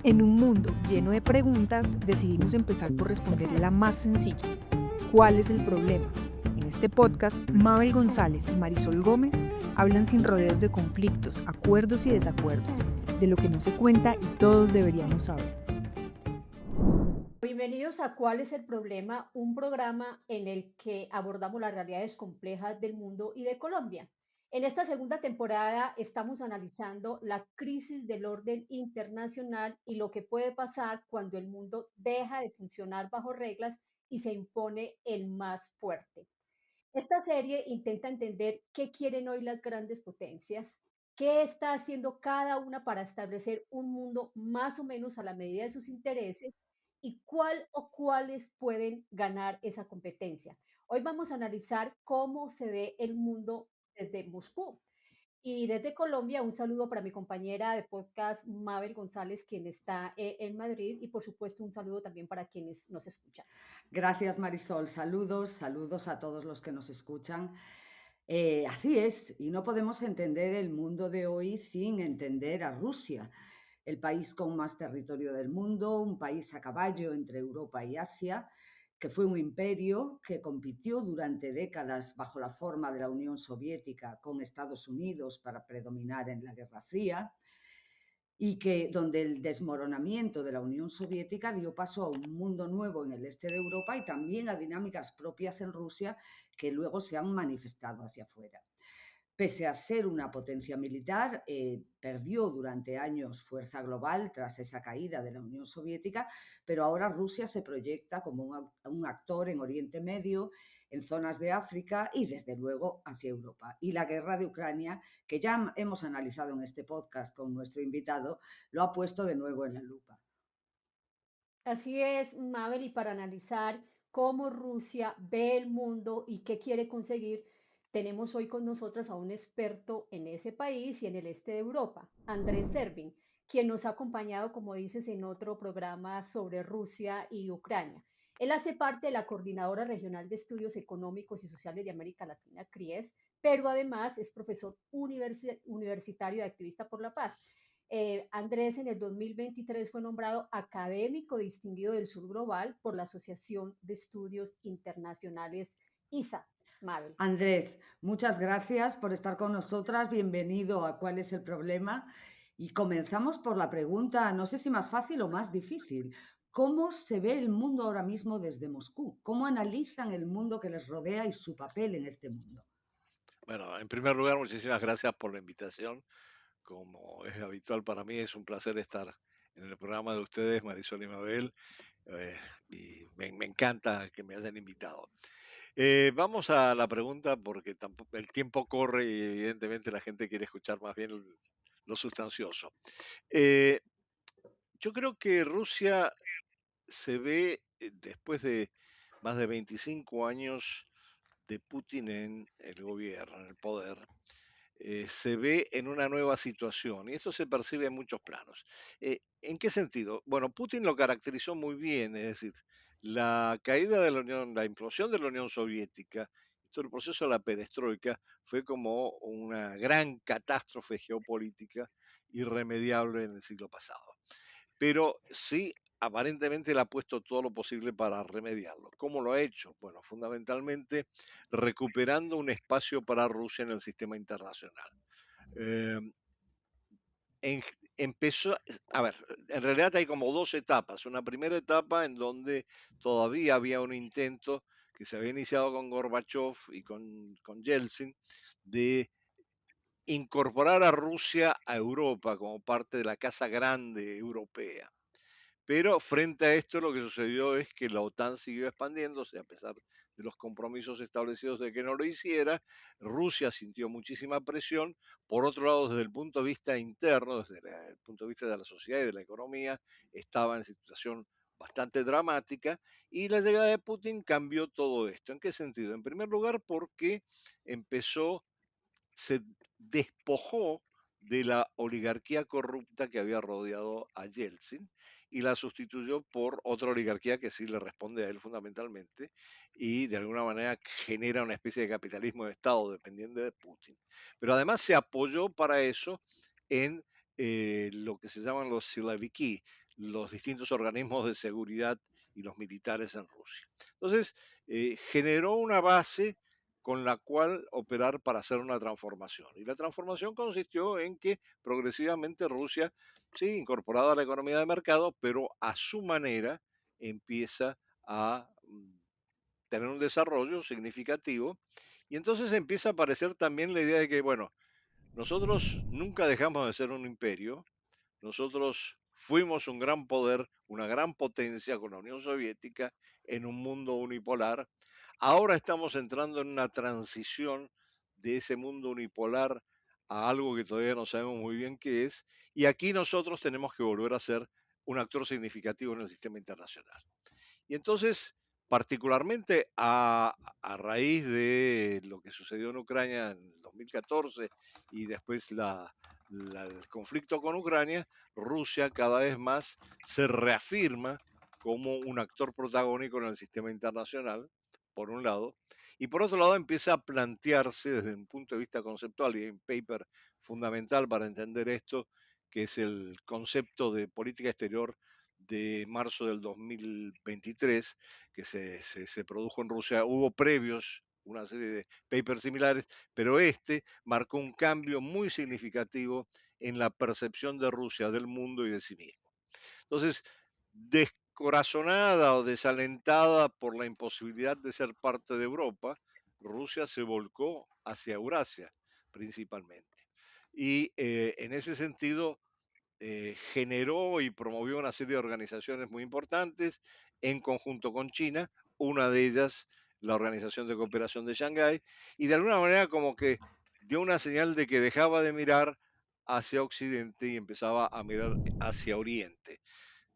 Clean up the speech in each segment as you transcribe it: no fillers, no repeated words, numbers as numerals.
En un mundo lleno de preguntas, decidimos empezar por responder la más sencilla. ¿Cuál es el problema? En este podcast, Mabel González y Marisol Gómez hablan sin rodeos de conflictos, acuerdos y desacuerdos, de lo que no se cuenta y todos deberíamos saber. Bienvenidos a ¿Cuál es el problema? Un programa en el que abordamos las realidades complejas del mundo y de Colombia. En esta segunda temporada estamos analizando la crisis del orden internacional y lo que puede pasar cuando el mundo deja de funcionar bajo reglas y se impone el más fuerte. Esta serie intenta entender qué quieren hoy las grandes potencias, qué está haciendo cada una para establecer un mundo más o menos a la medida de sus intereses y cuál o cuáles pueden ganar esa competencia. Hoy vamos a analizar cómo se ve el mundo desde Moscú. Y desde Colombia, un saludo para mi compañera de podcast, Mabel González, quien está en Madrid, y por supuesto un saludo también para quienes nos escuchan. Gracias, Marisol. Saludos, saludos a todos los que nos escuchan. Así es, y no podemos entender el mundo de hoy sin entender a Rusia, el país con más territorio del mundo, un país a caballo entre Europa y Asia, que fue un imperio que compitió durante décadas bajo la forma de la Unión Soviética con Estados Unidos para predominar en la Guerra Fría y que donde el desmoronamiento de la Unión Soviética dio paso a un mundo nuevo en el este de Europa y también a dinámicas propias en Rusia que luego se han manifestado hacia afuera. Pese a ser una potencia militar, perdió durante años fuerza global tras esa caída de la Unión Soviética, pero ahora Rusia se proyecta como un actor en Oriente Medio, en zonas de África y desde luego hacia Europa. Y la guerra de Ucrania, que ya hemos analizado en este podcast con nuestro invitado, lo ha puesto de nuevo en la lupa. Así es, Mabel, y para analizar cómo Rusia ve el mundo y qué quiere conseguir, tenemos hoy con nosotros a un experto en ese país y en el este de Europa, Andrés Servin, quien nos ha acompañado, como dices, en otro programa sobre Rusia y Ucrania. Él hace parte de la Coordinadora Regional de Estudios Económicos y Sociales de América Latina, CRIES, pero además es profesor universitario y activista por la paz. Andrés en el 2023 fue nombrado académico distinguido del Sur Global por la Asociación de Estudios Internacionales ISA. Mabel. Andrés, muchas gracias por estar con nosotras. Bienvenido a ¿Cuál es el problema? Y comenzamos por la pregunta, no sé si más fácil o más difícil. ¿Cómo se ve el mundo ahora mismo desde Moscú? ¿Cómo analizan el mundo que les rodea y su papel en este mundo? Bueno, en primer lugar, muchísimas gracias por la invitación. Como es habitual para mí, es un placer estar en el programa de ustedes, Marisol y Mabel, eh, y me encanta que me hayan invitado. Vamos a la pregunta porque tampoco, el tiempo corre y evidentemente la gente quiere escuchar más bien lo sustancioso. Eh, yo creo que Rusia se ve después de más de 25 años de Putin en el gobierno, en el poder, se ve en una nueva situación y esto se percibe en muchos planos. ¿En qué sentido? Bueno, Putin lo caracterizó muy bien, es decir, la caída de la Unión, la implosión de la Unión Soviética, todo el proceso de la perestroika fue como una gran catástrofe geopolítica irremediable en el siglo pasado. Pero sí, aparentemente él ha puesto todo lo posible para remediarlo. ¿Cómo lo ha hecho? Bueno, fundamentalmente recuperando un espacio para Rusia en el sistema internacional. Eh, en- empezó, a ver, en realidad hay como dos etapas. Una primera etapa en donde todavía había un intento que se había iniciado con Gorbachev y con Yeltsin de incorporar a Rusia a Europa como parte de la Casa Grande europea. Pero frente a esto lo que sucedió es que la OTAN siguió expandiéndose a pesar de los compromisos establecidos de que no lo hiciera. Rusia sintió muchísima presión. Por otro lado, desde el punto de vista interno, desde el punto de vista de la sociedad y de la economía, estaba en situación bastante dramática y la llegada de Putin cambió todo esto. ¿En qué sentido? En primer lugar, porque empezó se despojó de la oligarquía corrupta que había rodeado a Yeltsin y la sustituyó por otra oligarquía que sí le responde a él fundamentalmente y de alguna manera genera una especie de capitalismo de Estado dependiente de Putin. Pero además se apoyó para eso en lo que se llaman los siloviki, los distintos organismos de seguridad y los militares en Rusia. Entonces, generó una base con la cual operar para hacer una transformación. Y la transformación consistió en que progresivamente Rusia, sí, incorporada a la economía de mercado, pero a su manera empieza a tener un desarrollo significativo. Y entonces empieza a aparecer también la idea de que, bueno, nosotros nunca dejamos de ser un imperio, nosotros fuimos un gran poder, una gran potencia con la Unión Soviética en un mundo unipolar. Ahora estamos entrando en una transición de ese mundo unipolar a algo que todavía no sabemos muy bien qué es. Y aquí nosotros tenemos que volver a ser un actor significativo en el sistema internacional. Y entonces, particularmente a raíz de lo que sucedió en Ucrania en el 2014 y después el conflicto con Ucrania, Rusia cada vez más se reafirma como un actor protagónico en el sistema internacional, por un lado, y por otro lado empieza a plantearse desde un punto de vista conceptual, y hay un paper fundamental para entender esto, que es el concepto de política exterior de marzo del 2023, que se produjo en Rusia. Hubo previos, una serie de papers similares, pero este marcó un cambio muy significativo en la percepción de Rusia del mundo y de sí mismo. Entonces, descorazonada o desalentada por la imposibilidad de ser parte de Europa, Rusia se volcó hacia Eurasia principalmente. Y en ese sentido, generó y promovió una serie de organizaciones muy importantes en conjunto con China, una de ellas la Organización de Cooperación de Shanghái, y de alguna manera como que dio una señal de que dejaba de mirar hacia Occidente y empezaba a mirar hacia Oriente.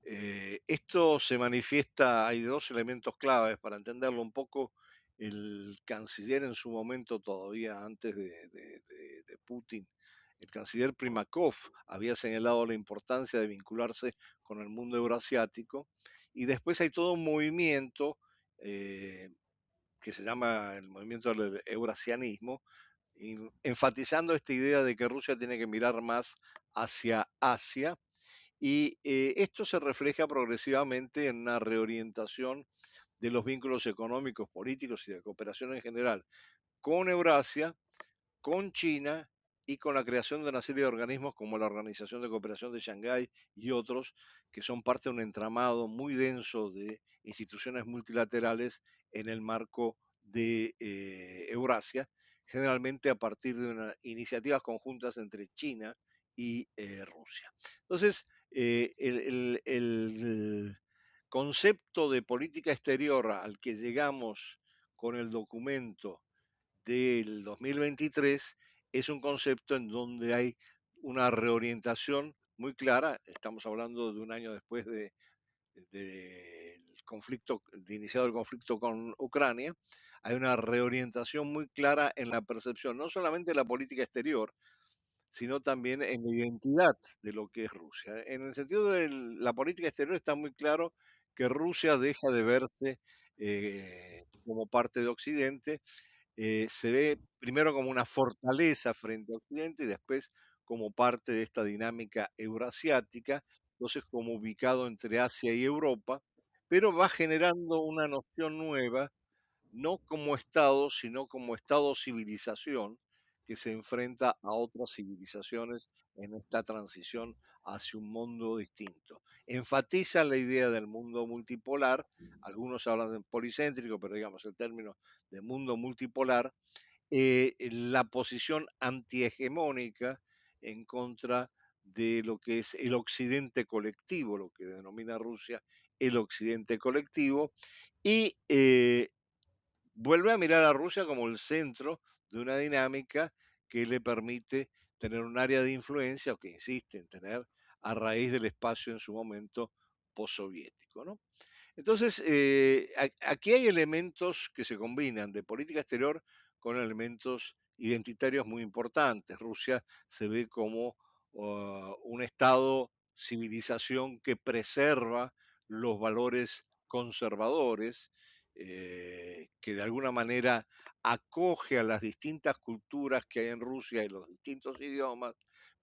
Esto se manifiesta, hay dos elementos claves para entenderlo un poco. El canciller en su momento, todavía antes de Putin, el canciller Primakov había señalado la importancia de vincularse con el mundo eurasiático, y después hay todo un movimiento eh, que se llama el movimiento del eurasianismo, enfatizando esta idea de que Rusia tiene que mirar más hacia Asia, y esto se refleja progresivamente en una reorientación de los vínculos económicos, políticos y de cooperación en general con Eurasia, con China y con la creación de una serie de organismos como la Organización de Cooperación de Shanghái y otros que son parte de un entramado muy denso de instituciones multilaterales en el marco de Eurasia, generalmente a partir de iniciativas conjuntas entre China y Rusia. Entonces, el concepto de política exterior al que llegamos con el documento del 2023 es un concepto en donde hay una reorientación muy clara. Estamos hablando de un año después de conflicto, de iniciado el conflicto con Ucrania. Hay una reorientación muy clara en la percepción, no solamente de la política exterior, sino también en la identidad de lo que es Rusia. En el sentido de la política exterior está muy claro que Rusia deja de verse como parte de Occidente, se ve primero como una fortaleza frente a Occidente y después como parte de esta dinámica eurasiática, entonces como ubicado entre Asia y Europa, pero va generando una noción nueva, no como Estado, sino como Estado-civilización, que se enfrenta a otras civilizaciones en esta transición hacia un mundo distinto. Enfatiza la idea del mundo multipolar, algunos hablan de policéntrico, pero digamos el término de mundo multipolar, la posición antihegemónica en contra de lo que es el occidente colectivo, lo que denomina Rusia el occidente colectivo, y vuelve a mirar a Rusia como el centro de una dinámica que le permite tener un área de influencia, o que insiste en tener, a raíz del espacio en su momento postsoviético, ¿no? Entonces, aquí hay elementos que se combinan de política exterior con elementos identitarios muy importantes. Rusia se ve como un Estado, civilización que preserva los valores conservadores, que de alguna manera acoge a las distintas culturas que hay en Rusia y los distintos idiomas,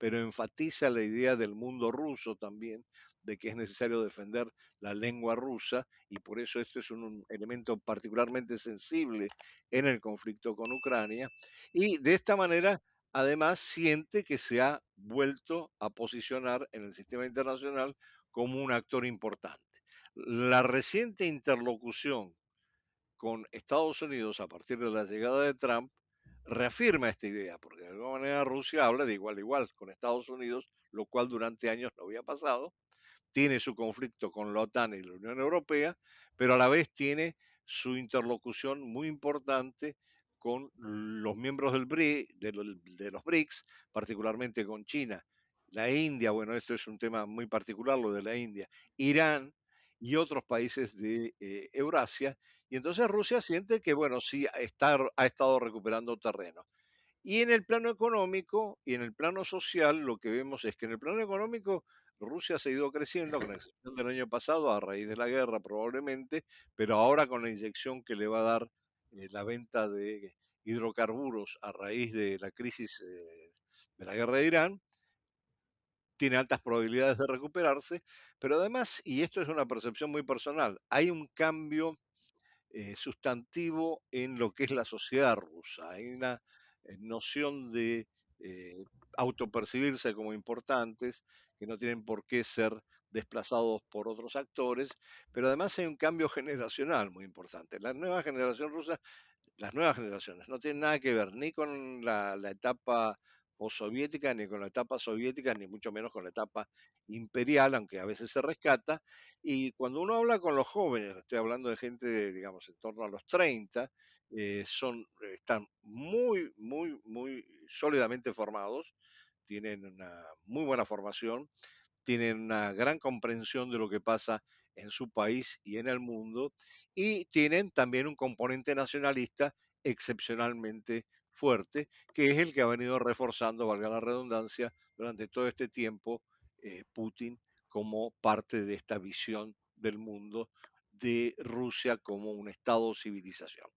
pero enfatiza la idea del mundo ruso también, de que es necesario defender la lengua rusa, y por eso esto es un elemento particularmente sensible en el conflicto con Ucrania, y de esta manera además siente que se ha vuelto a posicionar en el sistema internacional como un actor importante. La reciente interlocución con Estados Unidos a partir de la llegada de Trump reafirma esta idea, porque de alguna manera Rusia habla de igual a igual con Estados Unidos, lo cual durante años no había pasado. Tiene su conflicto con la OTAN y la Unión Europea, pero a la vez tiene su interlocución muy importante con los miembros del de los BRICS, particularmente con China, la India. Bueno, esto es un tema muy particular, lo de la India, Irán y otros países de Eurasia. Y entonces Rusia siente que, bueno, sí ha estado recuperando terreno. Y en el plano económico y en el plano social, lo que vemos es que en el plano económico Rusia ha seguido creciendo, con excepción del año pasado, a raíz de la guerra probablemente, pero ahora con la inyección que le va a dar la venta de hidrocarburos a raíz de la crisis de la guerra de Irán, tiene altas probabilidades de recuperarse, pero además, y esto es una percepción muy personal, hay un cambio sustantivo en lo que es la sociedad rusa. Hay una noción de eh, autopercibirse como importantes, que no tienen por qué ser desplazados por otros actores, pero además hay un cambio generacional muy importante. La nueva generación rusa, las nuevas generaciones no tienen nada que ver ni con la etapa postsoviética, ni con la etapa soviética, ni mucho menos con la etapa imperial, aunque a veces se rescata. Y cuando uno habla con los jóvenes, estoy hablando de gente, digamos, en torno a los 30, están muy, muy, muy sólidamente formados, tienen una muy buena formación, tienen una gran comprensión de lo que pasa en su país y en el mundo, y tienen también un componente nacionalista excepcionalmente fuerte, que es el que ha venido reforzando, valga la redundancia, durante todo este tiempo Putin, como parte de esta visión del mundo de Rusia como un estado civilización.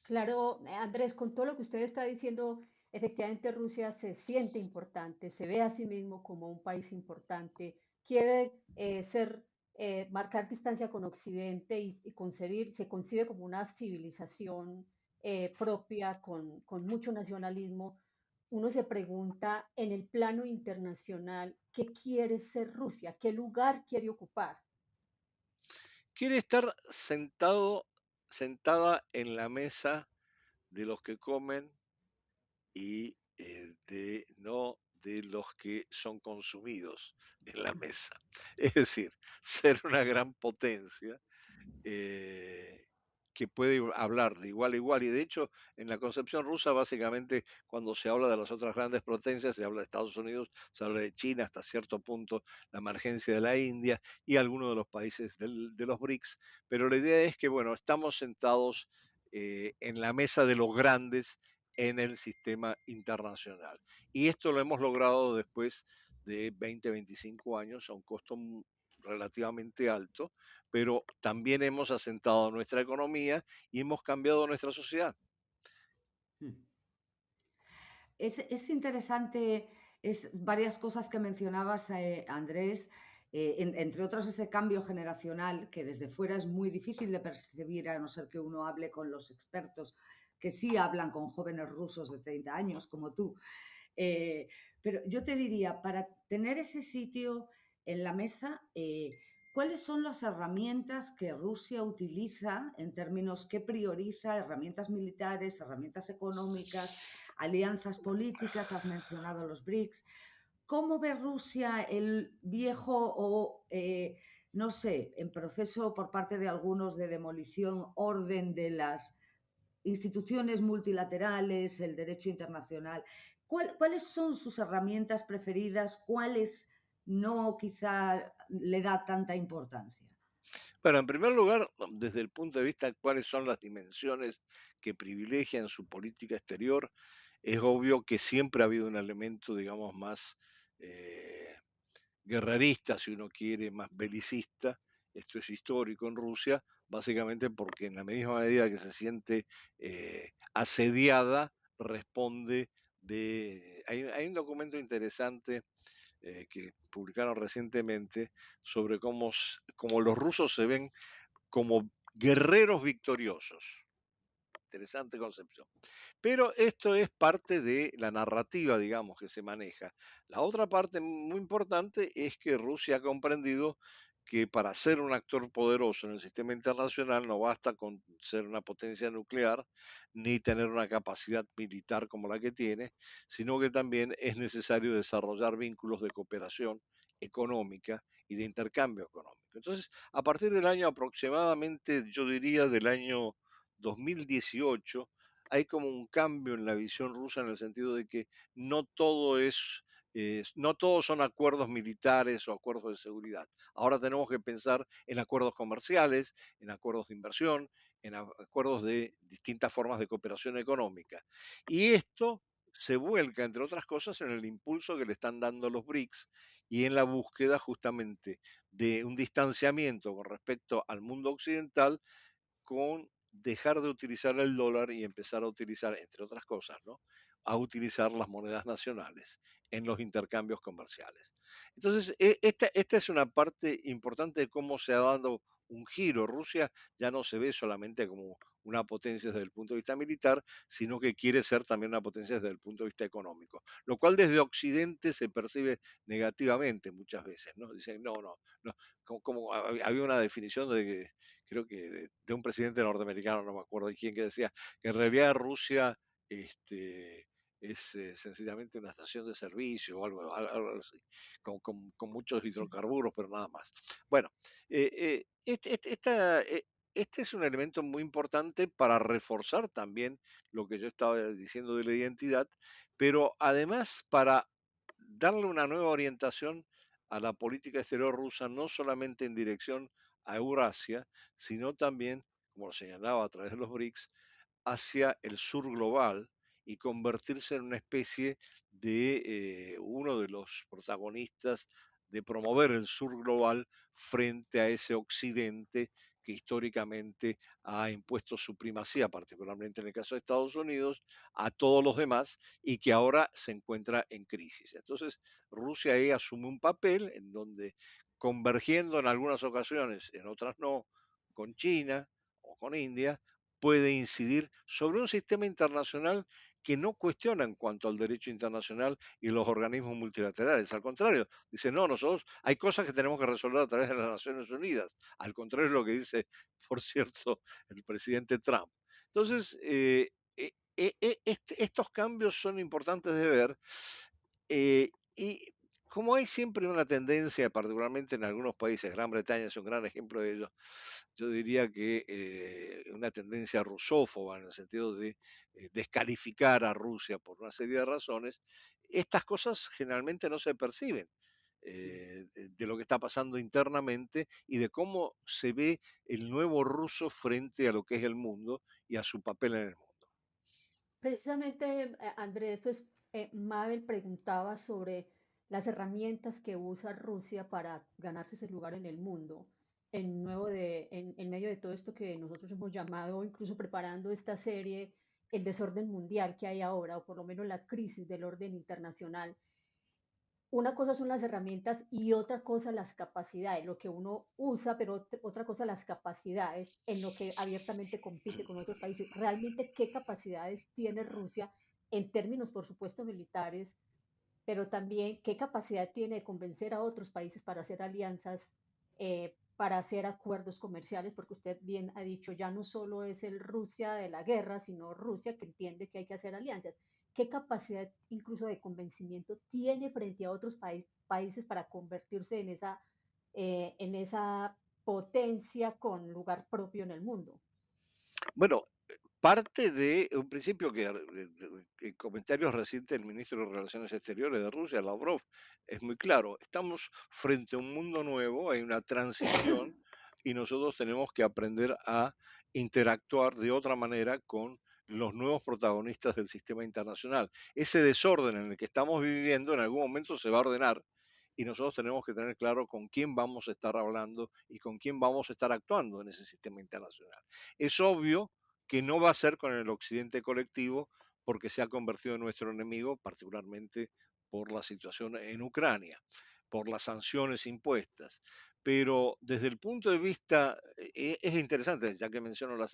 Claro, Andrés, con todo lo que usted está diciendo, efectivamente Rusia se siente importante, se ve a sí mismo como un país importante, quiere marcar distancia con Occidente se concibe como una civilización propia con mucho nacionalismo. Uno se pregunta en el plano internacional, ¿qué quiere ser Rusia? ¿Qué lugar quiere ocupar? Quiere estar sentada en la mesa de los que comen y no de los que son consumidos en la mesa. Es decir, ser una gran potencia eh, que puede hablar de igual a igual. Y de hecho, en la concepción rusa, básicamente, cuando se habla de las otras grandes potencias, se habla de Estados Unidos, se habla de China, hasta cierto punto la emergencia de la India y algunos de los países de los BRICS. Pero la idea es que, bueno, estamos sentados en la mesa de los grandes en el sistema internacional. Y esto lo hemos logrado después de 20, 25 años a un costo relativamente alto, pero también hemos asentado nuestra economía y hemos cambiado nuestra sociedad. Mm. Es interesante, es varias cosas que mencionabas, Andrés, entre otros ese cambio generacional que desde fuera es muy difícil de percibir, a no ser que uno hable con los expertos que sí hablan con jóvenes rusos de 30 años, como tú. Eh, pero yo te diría, para tener ese sitio en la mesa, ¿cuáles son las herramientas que Rusia utiliza en términos que prioriza, herramientas militares, herramientas económicas, alianzas políticas? Has mencionado los BRICS. ¿Cómo ve Rusia el viejo o, no sé, en proceso por parte de algunos de demolición, orden de las instituciones multilaterales, el derecho internacional? ¿Cuáles son sus herramientas preferidas? ¿Cuáles no quizá le da tanta importancia? Bueno, en primer lugar, desde el punto de vista de cuáles son las dimensiones que privilegian su política exterior, es obvio que siempre ha habido un elemento, digamos, más guerrerista, si uno quiere, más belicista. Esto es histórico en Rusia, básicamente porque en la misma medida que se siente asediada, responde hay un documento interesante que publicaron recientemente sobre cómo los rusos se ven como guerreros victoriosos. Interesante concepción. Pero esto es parte de la narrativa, digamos, que se maneja. La otra parte muy importante es que Rusia ha comprendido que para ser un actor poderoso en el sistema internacional no basta con ser una potencia nuclear ni tener una capacidad militar como la que tiene, sino que también es necesario desarrollar vínculos de cooperación económica y de intercambio económico. Entonces, a partir del año aproximadamente, yo diría del año 2018, hay como un cambio en la visión rusa en el sentido de que no todo no todos son acuerdos militares o acuerdos de seguridad. Ahora tenemos que pensar en acuerdos comerciales, en acuerdos de inversión, en acuerdos de distintas formas de cooperación económica. Y esto se vuelca, entre otras cosas, en el impulso que le están dando los BRICS y en la búsqueda justamente de un distanciamiento con respecto al mundo occidental con dejar de utilizar el dólar y empezar a utilizar, entre otras cosas, ¿no? A utilizar las monedas nacionales en los intercambios comerciales. Entonces, esta es una parte importante de cómo se ha dado un giro. Rusia ya no se ve solamente como una potencia desde el punto de vista militar, sino que quiere ser también una potencia desde el punto de vista económico, lo cual desde Occidente se percibe negativamente muchas veces, ¿no? Dicen, no, no, no, como había una definición de que creo que de un presidente norteamericano, no me acuerdo de quién, que decía que en realidad Rusia es sencillamente una estación de servicio o algo así, con muchos hidrocarburos, pero nada más. Bueno, este es un elemento muy importante para reforzar también lo que yo estaba diciendo de la identidad, pero además para darle una nueva orientación a la política exterior rusa, no solamente en dirección a Eurasia, sino también, como lo señalaba a través de los BRICS, hacia el sur global y convertirse en una especie de uno de los protagonistas de promover el sur global frente a ese occidente que históricamente ha impuesto su primacía, particularmente en el caso de Estados Unidos, a todos los demás y que ahora se encuentra en crisis. Entonces, Rusia ahí asume un papel en donde, convergiendo en algunas ocasiones, en otras no, con China o con India, puede incidir sobre un sistema internacional que no cuestiona en cuanto al derecho internacional y los organismos multilaterales. Al contrario, dice, no, nosotros hay cosas que tenemos que resolver a través de las Naciones Unidas. Al contrario de lo que dice, por cierto, el presidente Trump. Entonces, estos cambios son importantes de ver y como hay siempre una tendencia, particularmente en algunos países, Gran Bretaña es un gran ejemplo de ello, yo diría que una tendencia rusófoba en el sentido de descalificar a Rusia por una serie de razones, estas cosas generalmente no se perciben de lo que está pasando internamente y de cómo se ve el nuevo ruso frente a lo que es el mundo y a su papel en el mundo. Precisamente, Andrés, pues Mabel preguntaba sobre las herramientas que usa Rusia para ganarse ese lugar en el mundo, en medio de todo esto que nosotros hemos llamado, incluso preparando esta serie, el desorden mundial que hay ahora, o por lo menos la crisis del orden internacional. Una cosa son las herramientas y otra cosa las capacidades, lo que uno usa, pero otra cosa las capacidades en lo que abiertamente compite con otros países. Realmente, ¿qué capacidades tiene Rusia en términos, por supuesto, militares, pero también qué capacidad tiene de convencer a otros países para hacer alianzas, para hacer acuerdos comerciales? Porque usted bien ha dicho, ya no solo es el Rusia de la guerra, sino Rusia que entiende que hay que hacer alianzas. ¿Qué capacidad incluso de convencimiento tiene frente a otros países para convertirse en esa potencia con lugar propio en el mundo? Bueno, parte de un principio que en comentarios recientes del ministro de Relaciones Exteriores de Rusia, Lavrov, es muy claro. Estamos frente a un mundo nuevo, hay una transición y nosotros tenemos que aprender a interactuar de otra manera con los nuevos protagonistas del sistema internacional. Ese desorden en el que estamos viviendo en algún momento se va a ordenar y nosotros tenemos que tener claro con quién vamos a estar hablando y con quién vamos a estar actuando en ese sistema internacional. Es obvio que no va a ser con el occidente colectivo, porque se ha convertido en nuestro enemigo, particularmente por la situación en Ucrania, por las sanciones impuestas. Pero desde el punto de vista, es interesante, ya que menciono las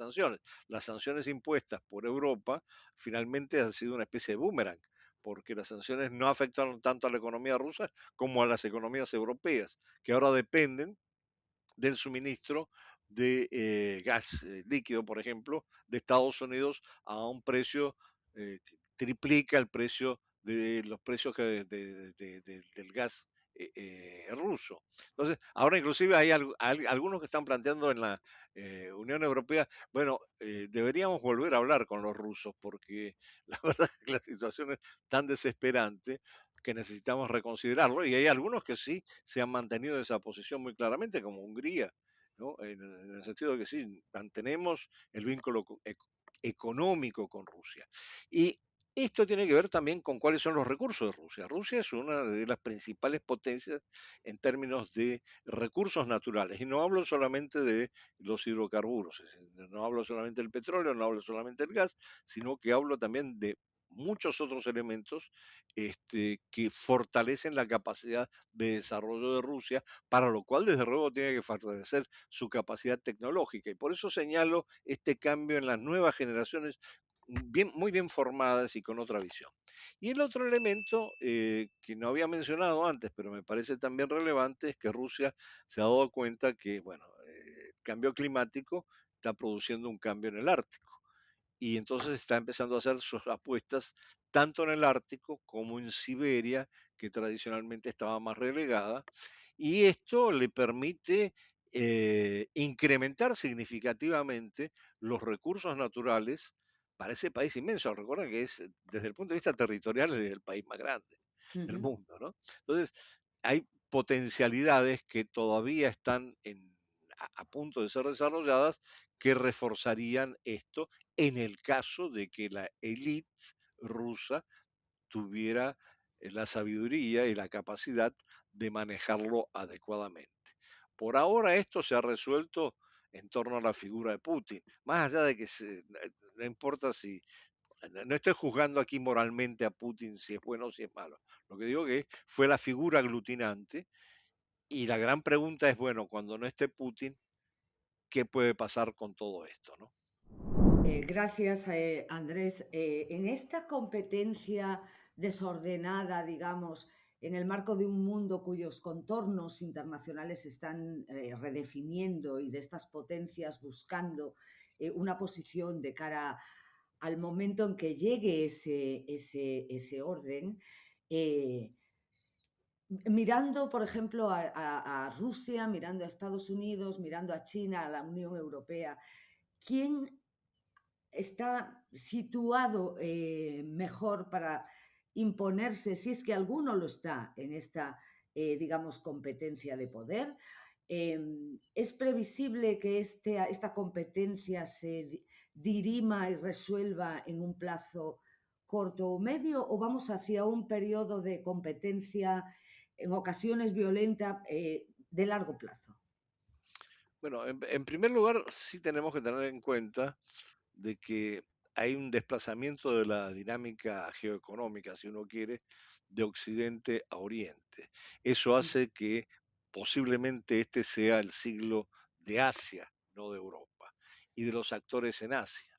sanciones impuestas por Europa finalmente han sido una especie de boomerang, porque las sanciones no afectaron tanto a la economía rusa como a las economías europeas, que ahora dependen del suministro de gas líquido, por ejemplo, de Estados Unidos a un precio que triplica el precio de los precios del gas ruso. Entonces, ahora inclusive hay algunos que están planteando en la Unión Europea, bueno, deberíamos volver a hablar con los rusos porque la verdad es que la situación es tan desesperante que necesitamos reconsiderarlo y hay algunos que sí se han mantenido esa posición muy claramente, como Hungría, ¿no? En el sentido de que sí, mantenemos el vínculo económico con Rusia. Y esto tiene que ver también con cuáles son los recursos de Rusia. Rusia es una de las principales potencias en términos de recursos naturales. Y no hablo solamente de los hidrocarburos, es decir, no hablo solamente del petróleo, no hablo solamente del gas, sino que hablo también de muchos otros elementos que fortalecen la capacidad de desarrollo de Rusia, para lo cual desde luego tiene que fortalecer su capacidad tecnológica. Y por eso señalo este cambio en las nuevas generaciones muy bien formadas y con otra visión. Y el otro elemento que no había mencionado antes, pero me parece también relevante, es que Rusia se ha dado cuenta que, bueno, el cambio climático está produciendo un cambio en el Ártico y entonces está empezando a hacer sus apuestas tanto en el Ártico como en Siberia, que tradicionalmente estaba más relegada, y esto le permite incrementar significativamente los recursos naturales para ese país inmenso. Recuerden que es, desde el punto de vista territorial, es el país más grande del Ujú. mundo, ¿no? Entonces, hay potencialidades que todavía están a punto de ser desarrolladas que reforzarían esto en el caso de que la élite rusa tuviera la sabiduría y la capacidad de manejarlo adecuadamente. Por ahora esto se ha resuelto en torno a la figura de Putin, más allá de que no importa si, no estoy juzgando aquí moralmente a Putin si es bueno o si es malo, lo que digo que fue la figura aglutinante y la gran pregunta es, bueno, cuando no esté Putin, ¿qué puede pasar con todo esto, no? Gracias, Andrés. En esta competencia desordenada, digamos, en el marco de un mundo cuyos contornos internacionales se están redefiniendo y de estas potencias buscando una posición de cara al momento en que llegue ese orden, eh, mirando, por ejemplo, a Rusia, mirando a Estados Unidos, mirando a China, a la Unión Europea, ¿quién está situado mejor para imponerse, si es que alguno lo está en esta, digamos, competencia de poder? ¿Es previsible que esta competencia se dirima y resuelva en un plazo corto o medio o vamos hacia un periodo de competencia en ocasiones violenta de largo plazo? Bueno, en primer lugar, sí tenemos que tener en cuenta de que hay un desplazamiento de la dinámica geoeconómica, si uno quiere, de Occidente a Oriente. Eso hace que posiblemente este sea el siglo de Asia, no de Europa, y de los actores en Asia.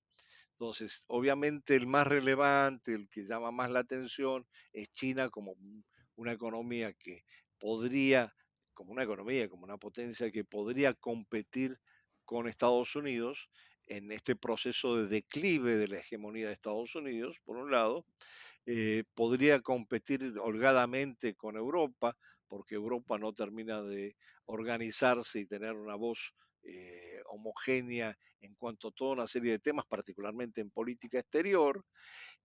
Entonces, obviamente el más relevante, el que llama más la atención, es China como una economía que podría, como una economía, como una potencia que podría competir con Estados Unidos en este proceso de declive de la hegemonía de Estados Unidos, por un lado, podría competir holgadamente con Europa, porque Europa no termina de organizarse y tener una voz homogénea en cuanto a toda una serie de temas, particularmente en política exterior.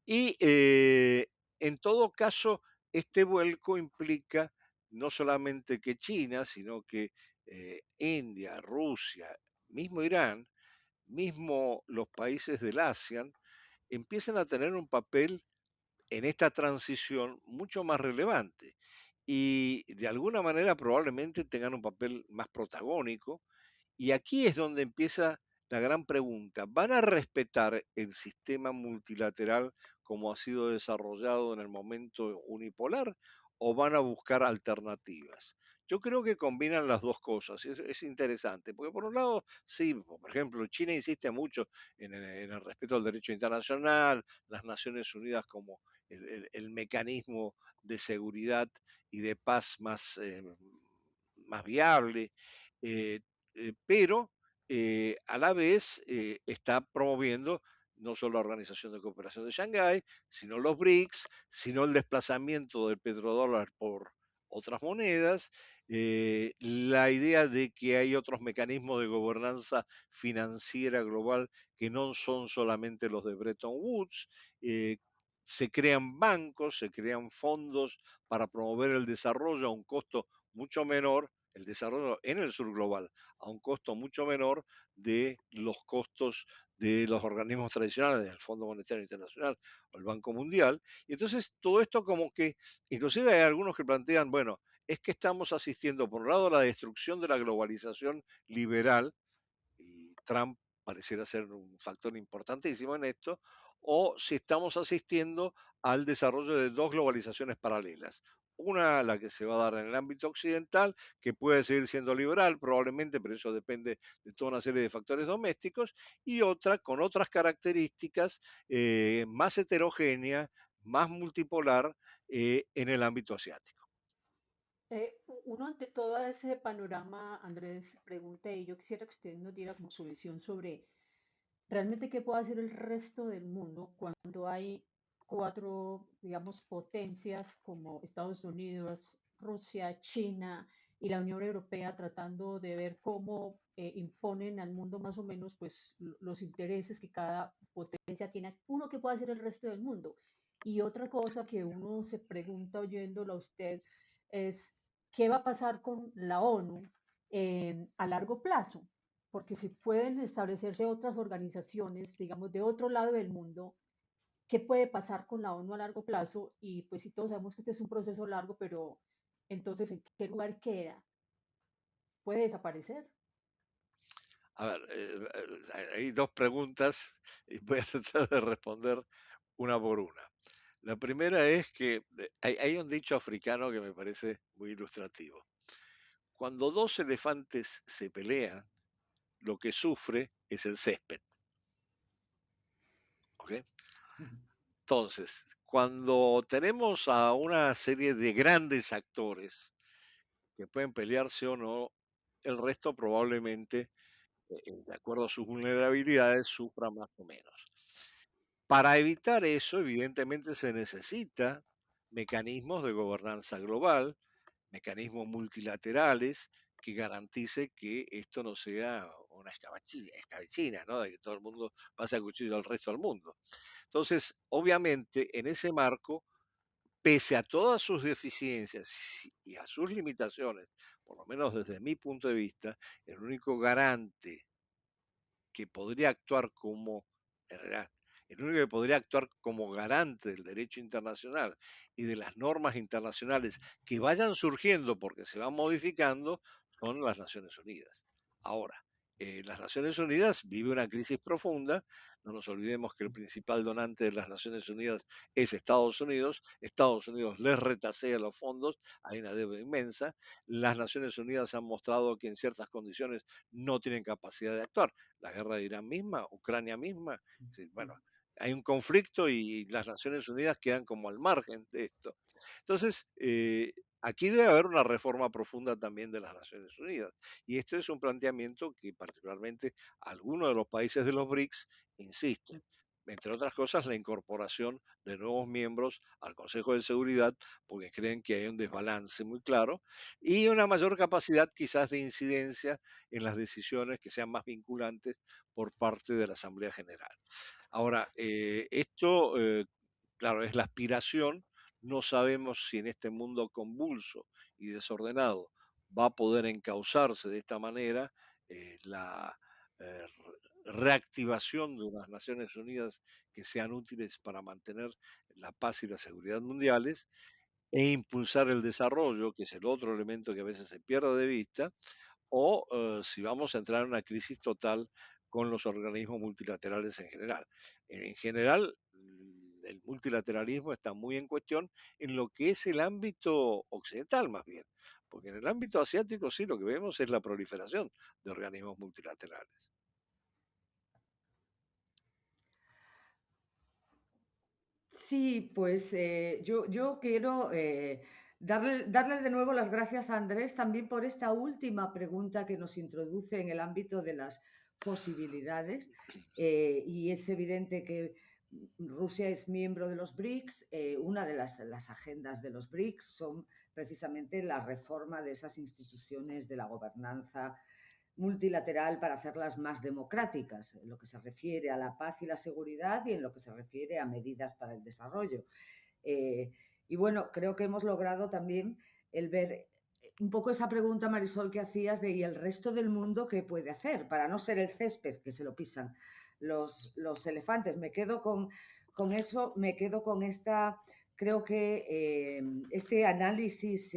Y en todo caso, este vuelco implica no solamente que China, sino que India, Rusia, mismo Irán, mismo los países del ASEAN, empiezan a tener un papel en esta transición mucho más relevante y de alguna manera probablemente tengan un papel más protagónico. Y aquí es donde empieza la gran pregunta. ¿Van a respetar el sistema multilateral como ha sido desarrollado en el momento unipolar o van a buscar alternativas? Yo creo que combinan las dos cosas, es interesante, porque por un lado, sí, por ejemplo, China insiste mucho en el respeto al derecho internacional, las Naciones Unidas como el mecanismo de seguridad y de paz más viable, eh, pero a la vez está promoviendo no solo la Organización de Cooperación de Shanghái, sino los BRICS, sino el desplazamiento del petrodólar por otras monedas, la idea de que hay otros mecanismos de gobernanza financiera global que no son solamente los de Bretton Woods, se crean bancos, se crean fondos para promover el desarrollo a un costo mucho menor, el desarrollo en el sur global, a un costo mucho menor de los costos de los organismos tradicionales, del Fondo Monetario Internacional o el Banco Mundial. Y entonces todo esto como que, inclusive hay algunos que plantean, bueno, es que estamos asistiendo por un lado a la destrucción de la globalización liberal, y Trump pareciera ser un factor importantísimo en esto, o si estamos asistiendo al desarrollo de dos globalizaciones paralelas. Una, la que se va a dar en el ámbito occidental, que puede seguir siendo liberal probablemente, pero eso depende de toda una serie de factores domésticos, y otra con otras características más heterogénea, más multipolar en el ámbito asiático. Uno ante todo ese panorama, Andrés, pregunta y yo quisiera que usted nos diera como su visión sobre realmente qué puede hacer el resto del mundo cuando hay cuatro, digamos, potencias como Estados Unidos, Rusia, China y la Unión Europea tratando de ver cómo imponen al mundo más o menos pues los intereses que cada potencia tiene. Uno, ¿qué puede hacer el resto del mundo? Y otra cosa que uno se pregunta oyéndolo a usted es, ¿qué va a pasar con la ONU a largo plazo? Porque si pueden establecerse otras organizaciones, digamos, de otro lado del mundo, ¿qué puede pasar con la ONU a largo plazo? Y pues si todos sabemos que este es un proceso largo, pero entonces, ¿en qué lugar queda? ¿Puede desaparecer? A ver, hay dos preguntas y voy a tratar de responder una por una. La primera es que hay un dicho africano que me parece muy ilustrativo. Cuando dos elefantes se pelean, lo que sufre es el césped. ¿Ok? Entonces, cuando tenemos a una serie de grandes actores que pueden pelearse o no, el resto probablemente, de acuerdo a sus vulnerabilidades, sufra más o menos. Para evitar eso, evidentemente se necesita mecanismos de gobernanza global, mecanismos multilaterales que garantice que esto no sea una escabechina, ¿no? De que todo el mundo pase a cuchillo al resto del mundo. Entonces, obviamente, en ese marco, pese a todas sus deficiencias y a sus limitaciones, por lo menos desde mi punto de vista, el único garante que podría actuar como, en realidad, el único que podría actuar como garante del derecho internacional y de las normas internacionales que vayan surgiendo porque se van modificando son las Naciones Unidas. Ahora, las Naciones Unidas vive una crisis profunda. No nos olvidemos que el principal donante de las Naciones Unidas es Estados Unidos. Estados Unidos les retasea los fondos, hay una deuda inmensa. Las Naciones Unidas han mostrado que en ciertas condiciones no tienen capacidad de actuar. La guerra de Irán misma, Ucrania misma, bueno, hay un conflicto y las Naciones Unidas quedan como al margen de esto. Entonces, aquí debe haber una reforma profunda también de las Naciones Unidas. Y esto es un planteamiento que particularmente algunos de los países de los BRICS insisten. Entre otras cosas, la incorporación de nuevos miembros al Consejo de Seguridad, porque creen que hay un desbalance muy claro y una mayor capacidad quizás de incidencia en las decisiones que sean más vinculantes por parte de la Asamblea General. Ahora, esto, claro, es la aspiración. No sabemos si en este mundo convulso y desordenado va a poder encauzarse de esta manera la reactivación de unas Naciones Unidas que sean útiles para mantener la paz y la seguridad mundiales e impulsar el desarrollo, que es el otro elemento que a veces se pierde de vista, o si vamos a entrar en una crisis total con los organismos multilaterales en general. En general, el multilateralismo está muy en cuestión en lo que es el ámbito occidental más bien, porque en el ámbito asiático sí lo que vemos es la proliferación de organismos multilaterales. Sí, pues yo quiero darle de nuevo las gracias a Andrés también por esta última pregunta que nos introduce en el ámbito de las posibilidades. Y es evidente que Rusia es miembro de los BRICS. Una de las agendas de los BRICS son precisamente la reforma de esas instituciones de la gobernanza multilateral para hacerlas más democráticas, en lo que se refiere a la paz y la seguridad y en lo que se refiere a medidas para el desarrollo. Eh, y bueno, creo que hemos logrado también el ver un poco esa pregunta, Marisol, que hacías de ¿y el resto del mundo qué puede hacer para no ser el césped que se lo pisan los elefantes? Me quedo con eso, me quedo con esta. Creo que este análisis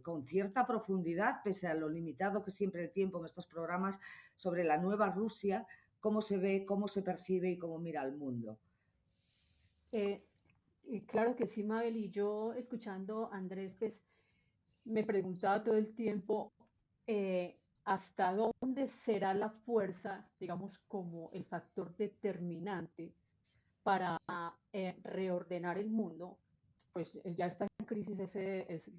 con cierta profundidad, pese a lo limitado que siempre el tiempo en estos programas, sobre la nueva Rusia, cómo se ve, cómo se percibe y cómo mira al mundo. Y claro que sí, Mabel, y yo escuchando a Andrés, pues me preguntaba todo el tiempo hasta dónde será la fuerza, digamos, como el factor determinante para reordenar el mundo. Pues ya está en crisis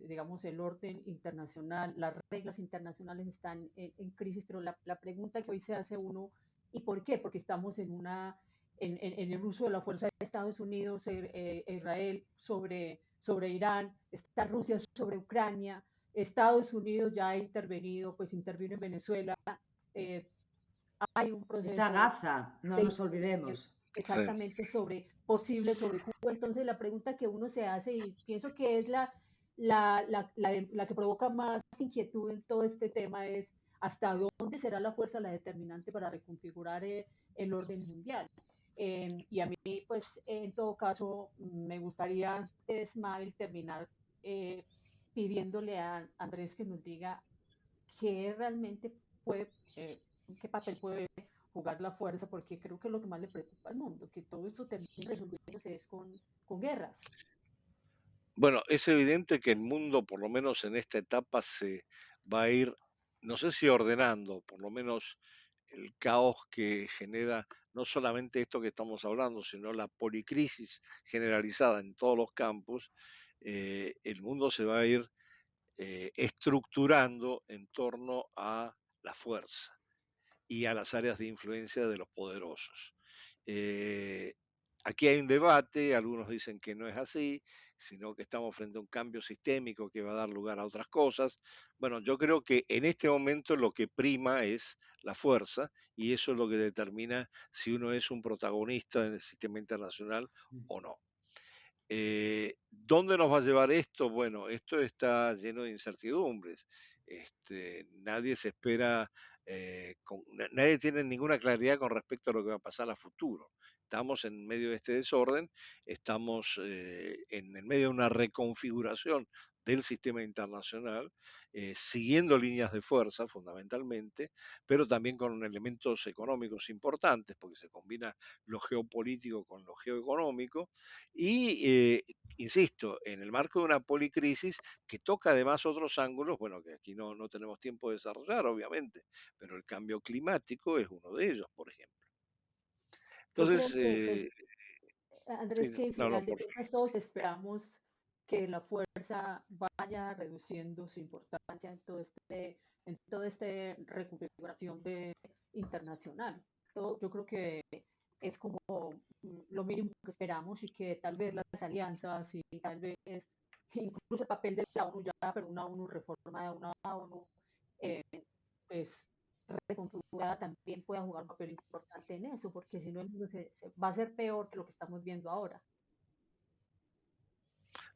digamos, el orden internacional, las reglas internacionales están en crisis, pero la pregunta que hoy se hace uno, ¿y por qué? Porque estamos en el uso de la fuerza de Estados Unidos, Israel sobre Irán, está Rusia sobre Ucrania, Estados Unidos ya ha intervenido, pues intervino en Venezuela, eh, hay un Está proceso Gaza, no de nos olvidemos. Sí. exactamente sobre Cuba. Entonces la pregunta que uno se hace, y pienso que es la que provoca más inquietud en todo este tema, es hasta dónde será la fuerza la determinante para reconfigurar el orden mundial. Y a mí, pues, en todo caso, me gustaría antes, Mabel, terminar eh, pidiéndole a Andrés que nos diga qué realmente puede, qué papel puede jugar la fuerza, porque creo que es lo que más le preocupa al mundo, que todo esto termine resolviéndose es con guerras. Bueno, es evidente que el mundo, por lo menos en esta etapa, se va a ir, no sé si ordenando, por lo menos el caos que genera no solamente esto que estamos hablando, sino la policrisis generalizada en todos los campos, el mundo se va a ir estructurando en torno a la fuerza y a las áreas de influencia de los poderosos. Eh, Aquí hay un debate, algunos dicen que no es así, sino que estamos frente a un cambio sistémico que va a dar lugar a otras cosas. Bueno, yo creo que en este momento lo que prima es la fuerza y eso es lo que determina si uno es un protagonista en el sistema internacional o no. ¿Dónde nos va a llevar esto? Bueno, esto está lleno de incertidumbres. Nadie se espera, nadie tiene ninguna claridad con respecto a lo que va a pasar a futuro. Estamos en medio de este desorden, estamos en el medio de una reconfiguración del sistema internacional, siguiendo líneas de fuerza fundamentalmente, pero también con elementos económicos importantes, porque se combina lo geopolítico con lo geoeconómico y, insisto, en el marco de una policrisis que toca además otros ángulos, bueno, que aquí no tenemos tiempo de desarrollar, obviamente, pero el cambio climático es uno de ellos, por ejemplo. Yo creo Entonces, que, pues, Andrés, sí, que al no, no, final de cuentas todos esperamos que la fuerza vaya reduciendo su importancia en toda esta reconfiguración internacional. Yo creo que es como lo mínimo que esperamos y que tal vez las alianzas y tal vez incluso el papel de la ONU ya, pero una ONU reformada, una ONU eh, pues reconfigurada también pueda jugar un papel importante en eso, porque si no el mundo va a ser peor que lo que estamos viendo ahora.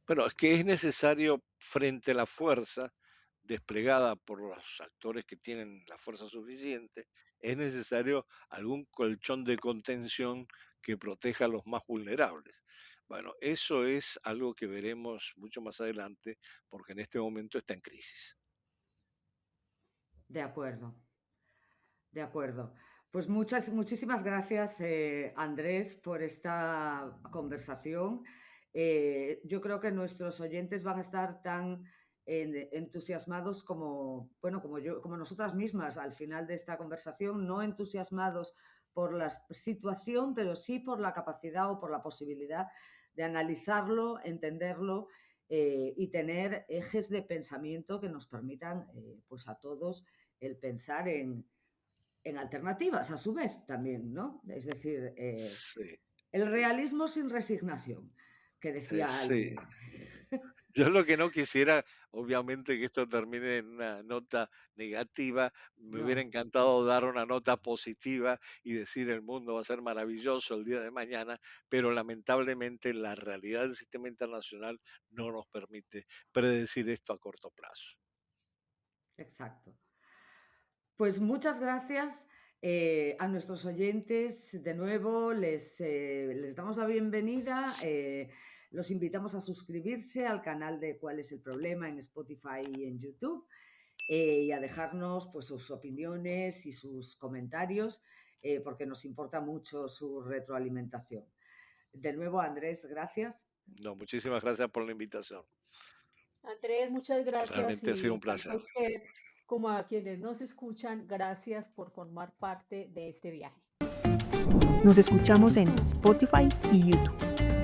bueno, es que es necesario frente a la fuerza desplegada por los actores que tienen la fuerza suficiente, es necesario algún colchón de contención que proteja a los más vulnerables. Bueno, eso es algo que veremos mucho más adelante porque en este momento está en crisis. De acuerdo, de acuerdo. Pues muchísimas gracias, Andrés, por esta conversación. Yo creo que nuestros oyentes van a estar tan entusiasmados como, bueno, como nosotras mismas al final de esta conversación, no entusiasmados por la situación, pero sí por la capacidad o por la posibilidad de analizarlo, entenderlo y tener ejes de pensamiento que nos permitan, pues a todos, el pensar en alternativas a su vez también, ¿no? Es decir, Sí, el realismo sin resignación, que decía sí. alguien. Yo lo que no quisiera, obviamente, que esto termine en una nota negativa. Me hubiera No, encantado dar una nota positiva y decir el mundo va a ser maravilloso el día de mañana, pero lamentablemente la realidad del sistema internacional no nos permite predecir esto a corto plazo. exacto. Pues muchas gracias a nuestros oyentes. De nuevo, les damos la bienvenida. Los invitamos a suscribirse al canal de ¿Cuál es el problema? En Spotify y en YouTube. Y a dejarnos pues, sus opiniones y sus comentarios, porque nos importa mucho su retroalimentación. De nuevo, Andrés, gracias. No, muchísimas gracias por la invitación. Andrés, muchas gracias Realmente ha sido un y tanto a placer. usted como a quienes nos escuchan, gracias por formar parte de este viaje. Nos escuchamos en Spotify y YouTube.